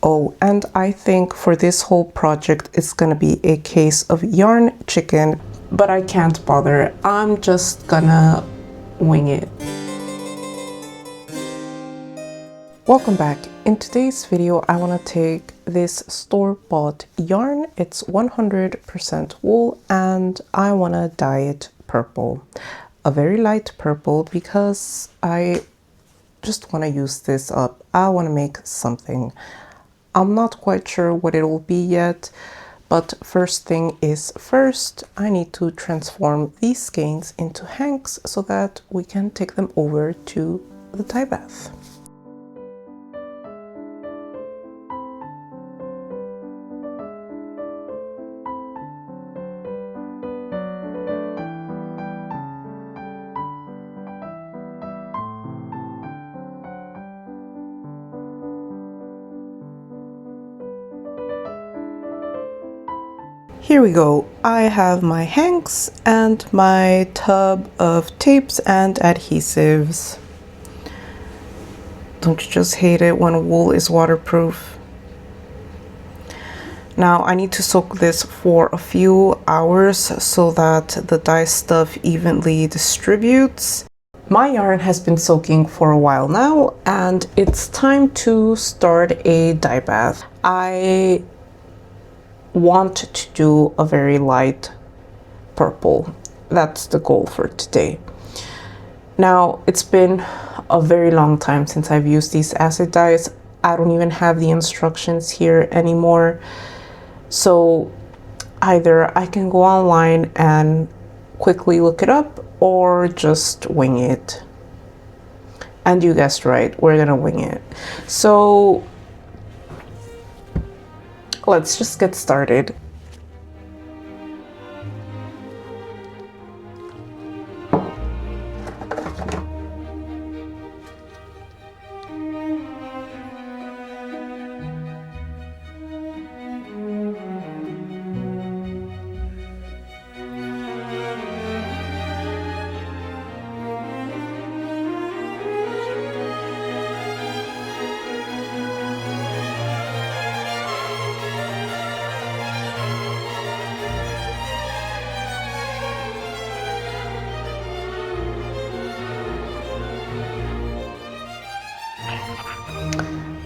Oh, and I think for this whole project, it's gonna be a case of yarn chicken, but I can't bother. I'm just gonna wing it. Welcome back. In today's video, I wanna take this store-bought yarn. It's 100% wool, and I wanna dye it purple. A very light purple because I just wanna use this up. I wanna make something. I'm not quite sure what it will be yet, but first thing is first, I need to transform these skeins into hanks so that we can take them over to the dye bath. Here we go. I have my hanks and my tub of tapes and adhesives. Don't you just hate it when wool is waterproof? Now I need to soak this for a few hours so that the dye stuff evenly distributes. My yarn has been soaking for a while now, and it's time to start a dye bath. I want to do a very light purple. That's the goal for today. Now, it's been a very long time since I've used these acid dyes. I don't even have the instructions here anymore. So either I can go online and quickly look it up or just wing it. And you guessed right, we're gonna wing it. So let's just get started.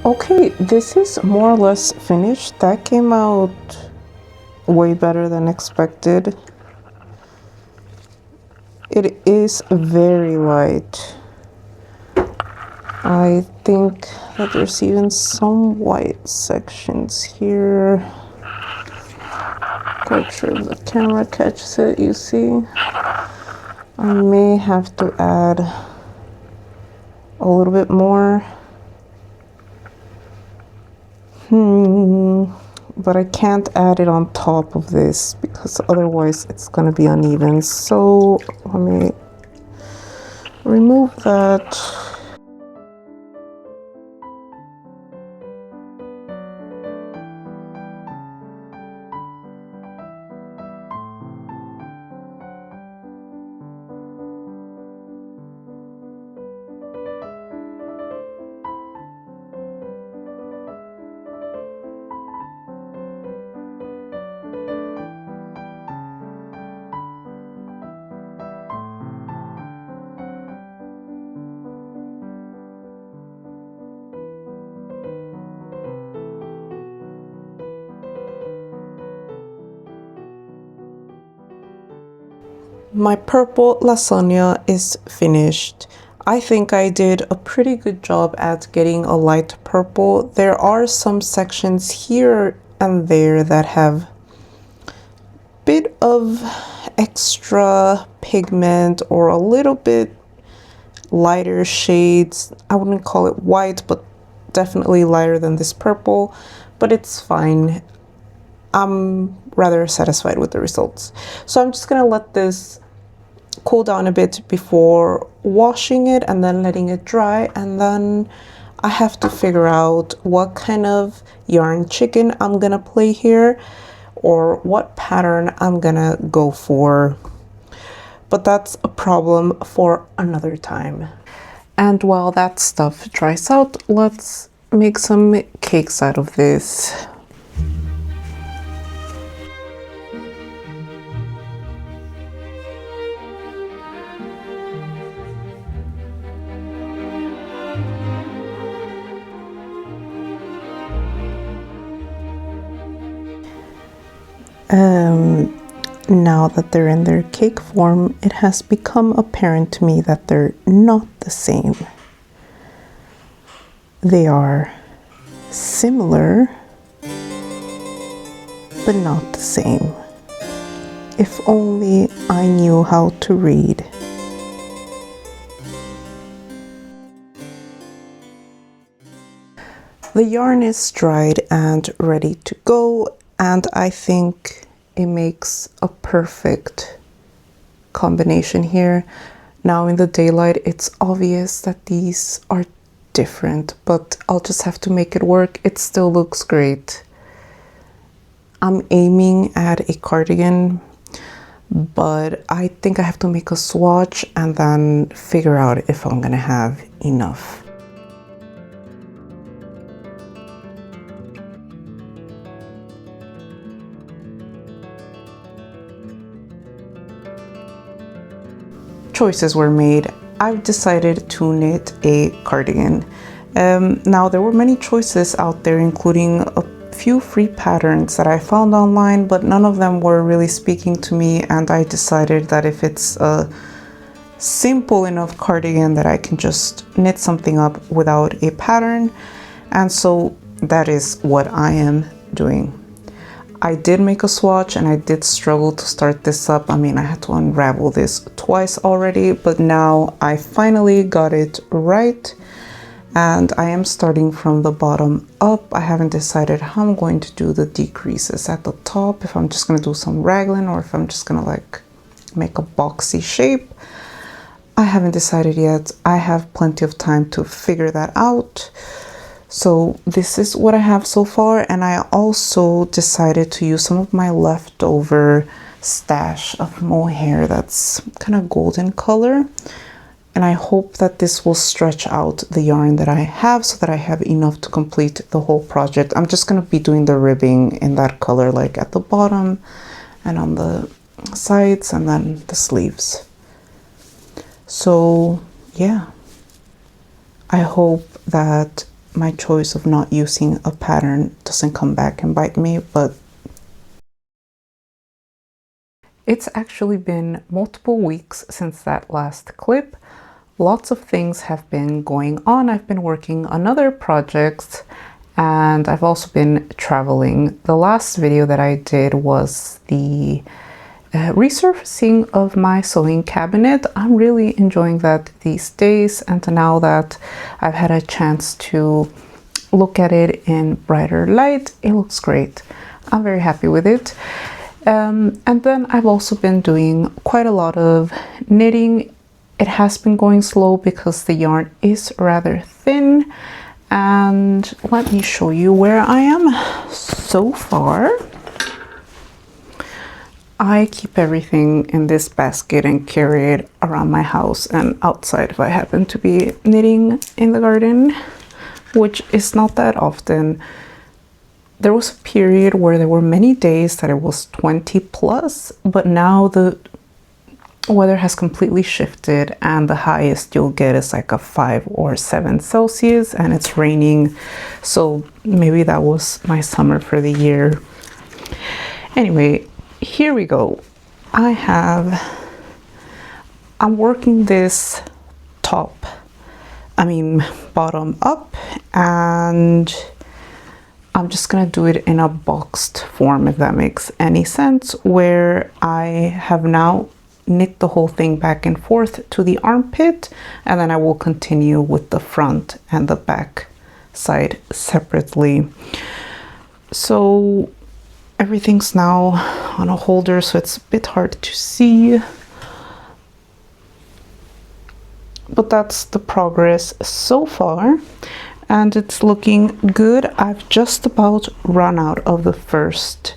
Okay, this is more or less finished. That came out way better than expected. It is very light. I think that there's even some white sections here. Quite sure if the camera catches it, you see. I may have to add a little bit more. But I can't add it on top of this because otherwise it's gonna be uneven. So let me remove that. My purple lasagna is finished. I think I did a pretty good job at getting a light purple. There are some sections here and there that have a bit of extra pigment or a little bit lighter shades. I wouldn't call it white, but definitely lighter than this purple, but it's fine. I'm rather satisfied with the results. So I'm just gonna let this cool down a bit before washing it and then letting it dry, and then I have to figure out what kind of yarn chicken I'm gonna play here or what pattern I'm gonna go for, but that's a problem for another time. And while that stuff dries out, let's make some cakes out of this. Now that they're in their cake form, it has become apparent to me that they're not the same. They are similar, but not the same. If only I knew how to read. The yarn is dried and ready to go, and I think it makes a perfect combination here. Now in the daylight, it's obvious that these are different, but I'll just have to make it work. It still looks great. I'm aiming at a cardigan, but I think I have to make a swatch and then figure out if I'm gonna have enough. Choices were made. I've decided to knit a cardigan. Now there were many choices out there, including a few free patterns that I found online, but none of them were really speaking to me, and I decided that if it's a simple enough cardigan that I can just knit something up without a pattern, and so that is what I am doing. I did make a swatch and I did struggle to start this up. I mean, I had to unravel this twice already, but now I finally got it right. And I am starting from the bottom up. I haven't decided how I'm going to do the decreases at the top, if I'm just gonna do some raglan or if I'm just gonna like make a boxy shape. I haven't decided yet. I have plenty of time to figure that out. So this is what I have so far, and I also decided to use some of my leftover stash of mohair that's kind of golden color, and I hope that this will stretch out the yarn that I have so that I have enough to complete the whole project. I'm just going to be doing the ribbing in that color, like at the bottom and on the sides and then the sleeves. So yeah, I hope that my choice of not using a pattern doesn't come back and bite me, but it's actually been multiple weeks since that last clip. Lots of things have been going on. I've been working on other projects and I've also been traveling. The last video that I did was the resurfacing of my sewing cabinet. I'm really enjoying that these days, and now that I've had a chance to look at it in brighter light, it looks great. I'm very happy with it. And then I've also been doing quite a lot of knitting. It has been going slow because the yarn is rather thin, and let me show you where I am so far. I keep everything in this basket and carry it around my house and outside if I happen to be knitting in the garden, which is not that often. There was a period where there were many days that it was 20 plus, but now the weather has completely shifted and the highest you'll get is like a 5 or 7 Celsius and it's raining. So maybe that was my summer for the year. Anyway, here we go. I'm working this bottom up, and I'm just gonna do it in a boxed form, if that makes any sense, where I have now knit the whole thing back and forth to the armpit, and then I will continue with the front and the back side separately. So everything's now on a holder, so it's a bit hard to see, but that's the progress so far and it's looking good. I've just about run out of the first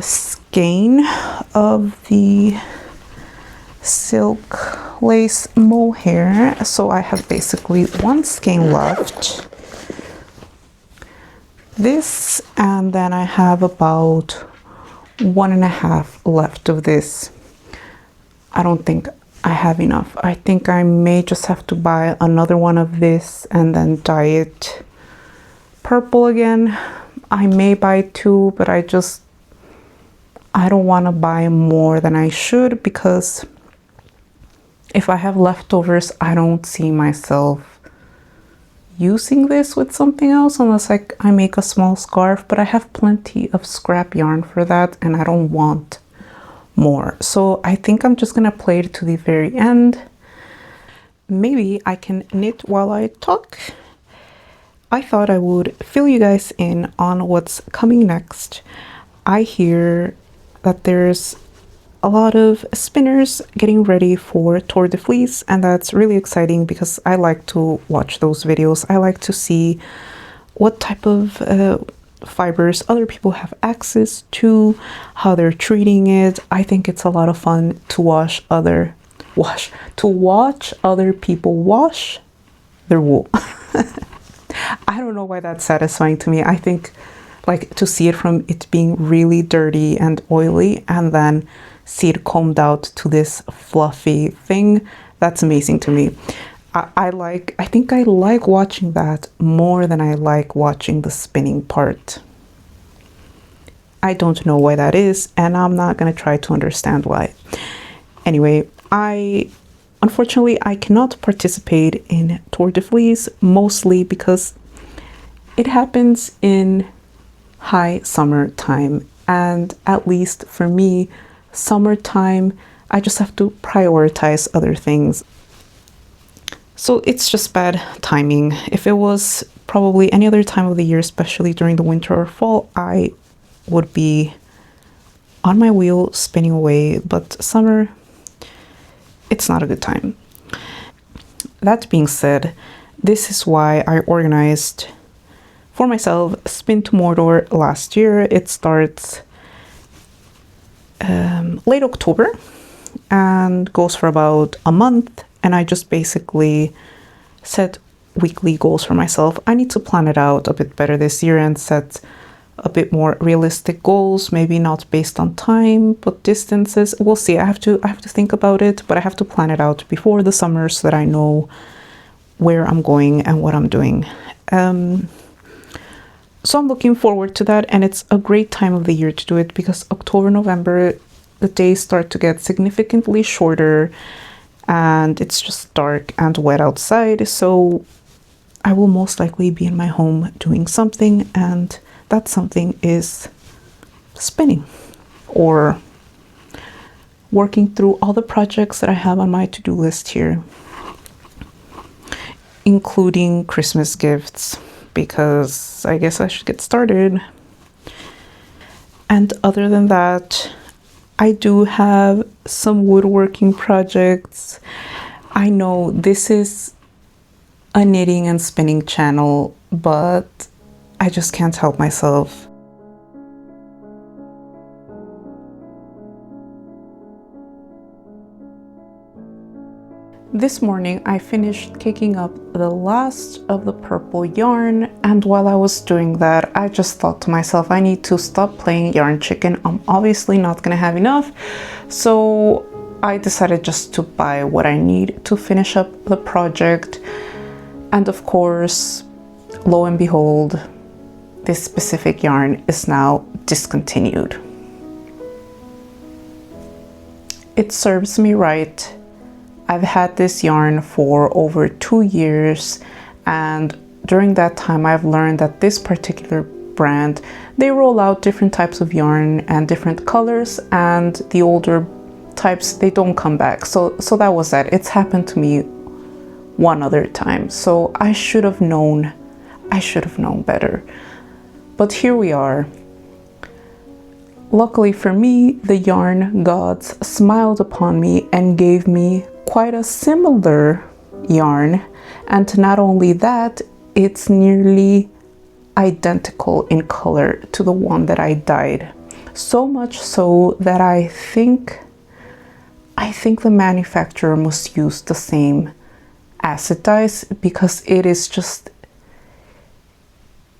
skein of the silk lace mohair, so I have basically one skein left. this, and then I have about 1.5 left of this. I don't think I have enough. I think I may just have to buy another one of this and then dye it purple again. I may buy 2, but I don't want to buy more than I should, because if I have leftovers, I don't see myself using this with something else unless I make a small scarf, but I have plenty of scrap yarn for that and I don't want more. So I think I'm just gonna play it to the very end. Maybe I can knit while I talk. I thought I would fill you guys in on what's coming next. I hear that there's a lot of spinners getting ready for Tour de Fleece, and that's really exciting because I like to watch those videos. I like to see what type of fibers other people have access to, how they're treating it. I think it's a lot of fun to watch other people wash their wool. I don't know why that's satisfying to me. I think like to see it from it being really dirty and oily and then see it combed out to this fluffy thing, that's amazing to me. I think I like watching that more than I like watching the spinning part. I don't know why that is, and I'm not gonna try to understand why. Anyway, unfortunately I cannot participate in Tour de Fleece, mostly because it happens in high summer time, and at least for me, summertime, I just have to prioritize other things. So it's just bad timing. If it was probably any other time of the year, especially during the winter or fall, I would be on my wheel spinning away, but summer, it's not a good time. That being said, this is why I organized for myself Spin to Mordor last year. It starts late October and goes for about a month, and I just basically set weekly goals for myself. I need to plan it out a bit better this year and set a bit more realistic goals, maybe not based on time but distances. We'll see. I have to think about it, but I have to plan it out before the summer so that I know where I'm going and what I'm doing. So I'm looking forward to that, and it's a great time of the year to do it because October, November, the days start to get significantly shorter and it's just dark and wet outside. So I will most likely be in my home doing something, and that something is spinning or working through all the projects that I have on my to-do list here, including Christmas gifts, because I guess I should get started. And other than that, I do have some woodworking projects. I know this is a knitting and spinning channel, but I just can't help myself. This morning I finished kicking up the last of the purple yarn, and while I was doing that I just thought to myself, I need to stop playing yarn chicken. I'm obviously not gonna have enough, so I decided just to buy what I need to finish up the project. And of course, lo and behold, this specific yarn is now discontinued. It serves me right. I've had this yarn for over 2 years, and during that time I've learned that this particular brand, they roll out different types of yarn and different colors, and the older types, they don't come back. So that was that. It's happened to me one other time, so I should have known better. But here we are. Luckily for me, the yarn gods smiled upon me and gave me quite a similar yarn, and not only that, it's nearly identical in color to the one that I dyed. So much so that I think the manufacturer must use the same acid dyes, because it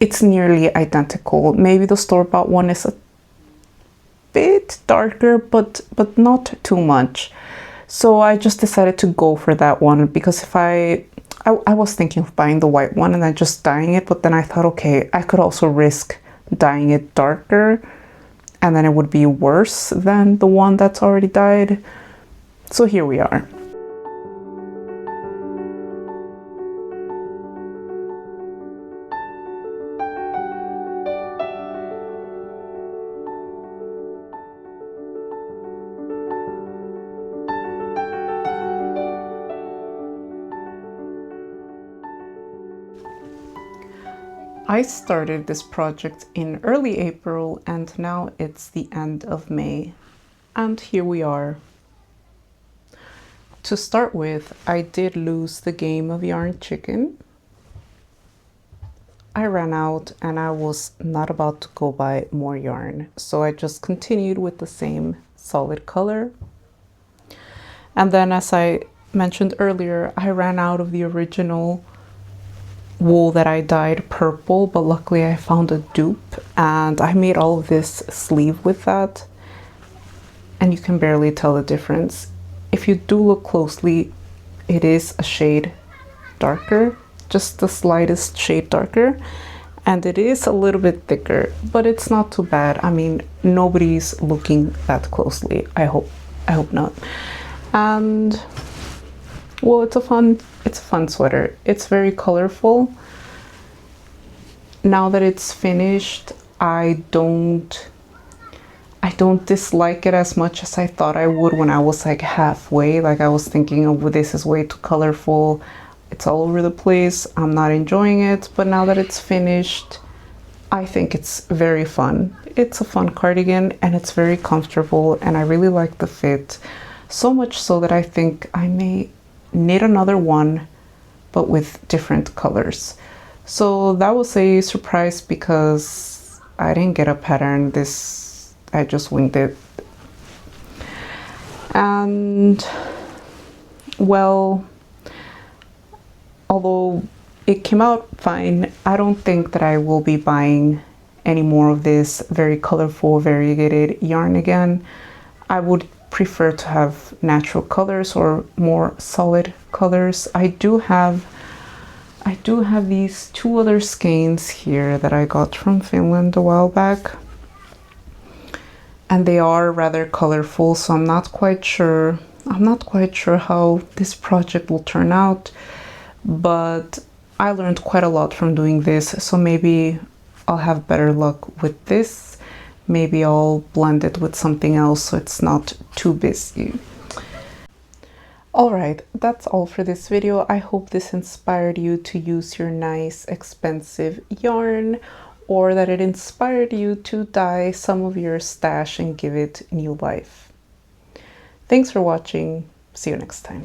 it's nearly identical. Maybe the store-bought one is a bit darker, but not too much. So I just decided to go for that one, because if I was thinking of buying the white one and then just dyeing it, but then I thought, okay, I could also risk dyeing it darker and then it would be worse than the one that's already dyed. So here we are. I started this project in early April and now it's the end of May. And here we are. To start with, I did lose the game of Yarn Chicken. I ran out and I was not about to go buy more yarn, so I just continued with the same solid color. And then, as I mentioned earlier, I ran out of the original wool that I dyed purple, but luckily I found a dupe and I made all of this sleeve with that, and you can barely tell the difference. If you do look closely, it is a shade darker, just the slightest shade darker, and it is a little bit thicker, but it's not too bad. I mean, nobody's looking that closely. I hope not. And well, it's a fun sweater. It's very colorful. Now that it's finished, I don't dislike it as much as I thought I would when I was like halfway. Like I was thinking, oh, this is way too colorful. It's all over the place. I'm not enjoying it. But now that it's finished, I think it's very fun. It's a fun cardigan and it's very comfortable and I really like the fit. So much so that I think I may knit another one, but with different colors. So that was a surprise because I didn't get a pattern. I just winged it. And well, although it came out fine, I don't think that I will be buying any more of this very colorful variegated yarn again. I would prefer to have natural colors or more solid colors. I do have these two other skeins here that I got from Finland a while back, and they are rather colorful, so I'm not quite sure how this project will turn out, but I learned quite a lot from doing this, so maybe I'll have better luck with this. Maybe I'll blend it with something else so it's not too busy. Alright, that's all for this video. I hope this inspired you to use your nice, expensive yarn, or that it inspired you to dye some of your stash and give it new life. Thanks for watching. See you next time.